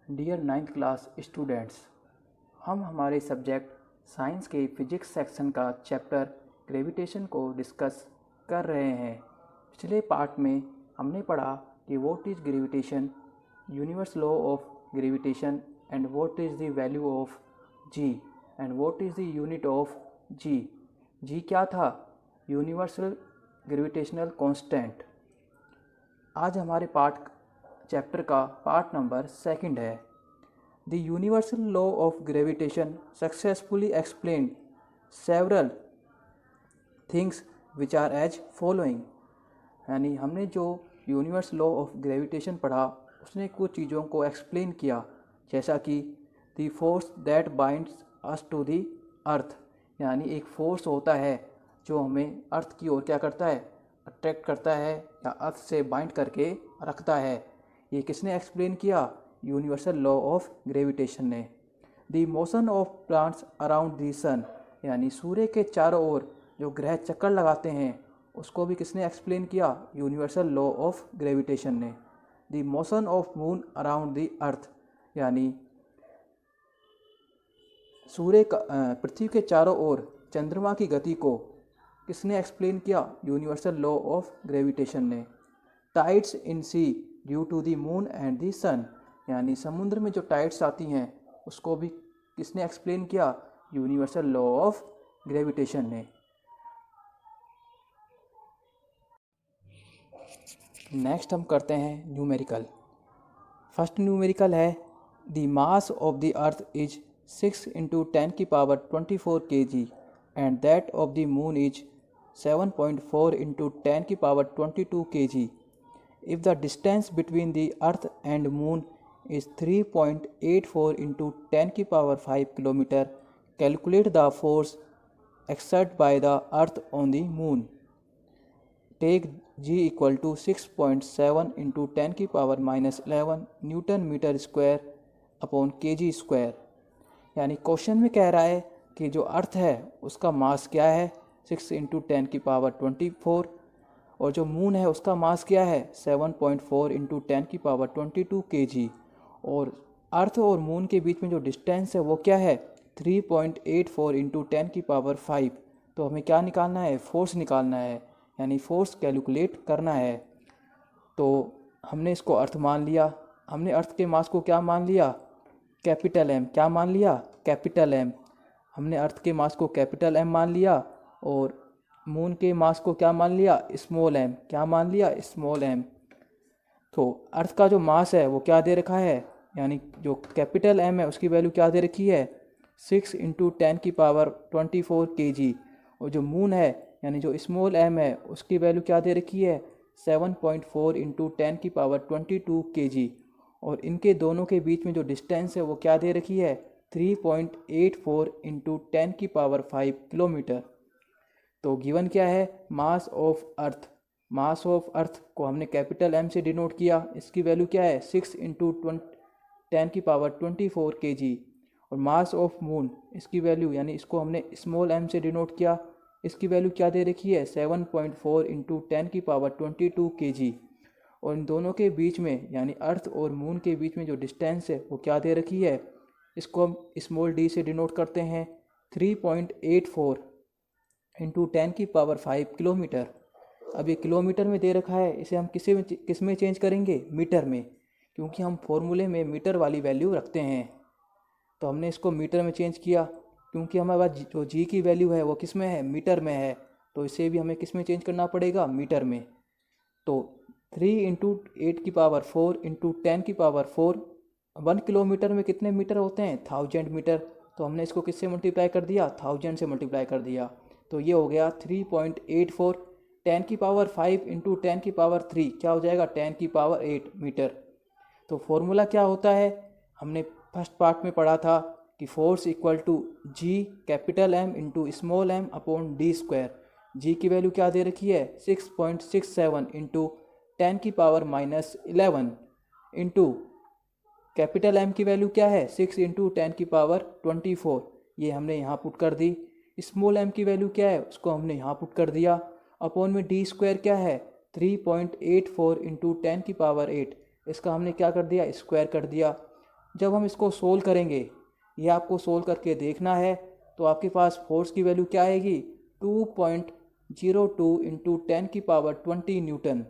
Dear 9th class students, हम हमारे subject science के फिजिक्स सेक्शन का चैप्टर ग्रेविटेशन को डिस्कस कर रहे हैं। पिछले पार्ट में हमने पढ़ा कि what is gravitation, universe law of gravitation and what is the value of G and what is the unit of G. G क्या था? Universal gravitational constant. आज हमारे चैप्टर का पार्ट नंबर 2 है। The universal law of gravitation successfully explained several things which are as following. यानी हमने जो universe law of gravitation पढ़ा उसने कुछ चीज़ों को एक्सप्लेन किया, जैसा कि the force that binds us to the earth. यानी एक फोर्स होता है जो हमें अर्थ की ओर क्या करता है, अट्रैक्ट करता है या अर्थ से बाइंड करके रखता है। ये किसने एक्सप्लेन किया? यूनिवर्सल लॉ ऑफ ग्रेविटेशन ने। The motion of plants around the sun, यानी सूर्य के चारों ओर जो ग्रह चक्कर लगाते हैं उसको भी किसने एक्सप्लेन किया? यूनिवर्सल लॉ ऑफ ग्रेविटेशन ने। The motion of moon around the earth, यानी पृथ्वी के चारों ओर चंद्रमा की गति को किसने एक्सप्लेन किया? यूनिवर्सल लॉ ऑफ ग्रेविटेशन ने। Tides in sea due to the moon and the sun, यानी समुद्र में जो टाइड्स आती हैं उसको भी किसने एक्सप्लेन किया? यूनिवर्सल लॉ ऑफ ग्रेविटेशन ने। नेक्स्ट हम करते हैं न्यूमेरिकल। फर्स्ट न्यूमेरिकल है the mass of the earth is 6 × 10⁻24 kg and that of the moon is 7.4 × 10⁻22 kg. If the distance between the earth and moon is 3.84 × 10⁵ km, calculate the force exerted by the earth on the moon. Take G equal to 6.7 × 10⁻11 Newton meter square upon kg square. यानी question में कह रहा है कि जो अर्थ है उसका मास क्या है, 6 × 10⁻24, और जो मून है उसका मास क्या है, 7.4 × 10⁻22 kg, और अर्थ और मून के बीच में जो डिस्टेंस है वो क्या है, 3.84 × 10⁵. तो हमें क्या निकालना है? फोर्स निकालना है, यानी फोर्स कैलकुलेट करना है। तो हमने इसको अर्थ मान लिया। हमने अर्थ के मास को क्या मान लिया? Capital M. क्या मान लिया? Capital M. हमने अर्थ के मास को कैपिटल एम मान लिया और मून के मास को क्या मान लिया? Small M. क्या मान लिया? Small M. तो अर्थ का जो मास है वो क्या दे रखा है, यानी जो कैपिटल एम है उसकी वैल्यू क्या दे रखी है, 6 × 10⁻24 kg, और जो मून है यानी जो स्मॉल एम है उसकी वैल्यू क्या दे रखी है, 7.4 × 10⁻22 kg, और इनके दोनों के बीच में जो डिस्टेंस है वो क्या दे रखी है, 3.84 × 10⁵ किलोमीटर। तो गिवन क्या है? Mass of earth. Mass of earth को हमने कैपिटल एम से डिनोट किया, इसकी वैल्यू क्या है, 6 × 10⁻24 kg, और मास ऑफ मून इसकी वैल्यू यानी इसको हमने स्मॉल एम से डिनोट किया, इसकी वैल्यू क्या दे रखी है, 7.4 × 10⁻22 kg, और इन दोनों के बीच में यानी अर्थ और मून के बीच में जो डिस्टेंस है वो क्या दे रखी है, इसको हम स्मॉल डी से डिनोट करते हैं, 3.84 × 10⁵ किलोमीटर। अब ये किलोमीटर में दे रखा है, इसे हम किस में चेंज करेंगे? मीटर में, क्योंकि हम फॉर्मूले में मीटर वाली वैल्यू रखते हैं। तो हमने इसको मीटर में चेंज किया, क्योंकि हमारे पास जो जी की वैल्यू है वो किस में है, मीटर में है, तो इसे भी हमें किस में चेंज करना पड़ेगा, मीटर में। तो 3 × 8⁴ × 10⁴, 1 किलोमीटर में कितने मीटर होते हैं, 1000 मीटर। तो हमने इसको किससे मल्टीप्लाई कर दिया, 1000 से मल्टीप्लाई कर दिया। तो ये हो गया 3.84 10⁵ × 10⁵, क्या हो जाएगा, 10⁸ मीटर। तो फॉर्मूला क्या होता है, हमने फर्स्ट पार्ट में पढ़ा था कि force equal to G capital M into small M upon D square. G की वैल्यू क्या दे रखी है, 6.67 × 10⁻11 इंटू कैपिटल एम की वैल्यू क्या है, 6 × 10⁻24। ये हमने यहाँ पुट कर दी। स्मॉल एम की वैल्यू क्या है, उसको हमने यहाँ पुट कर दिया। अपॉन में डी स्क्वायर क्या है, 3.84 × 10⁸, इसका हमने क्या कर दिया, स्क्वायर कर दिया। जब हम इसको सोल्व करेंगे, ये आपको सोल्व करके देखना है, तो आपके पास फोर्स की वैल्यू क्या आएगी, 2.02 इंटू 10 की पावर 20 न्यूटन।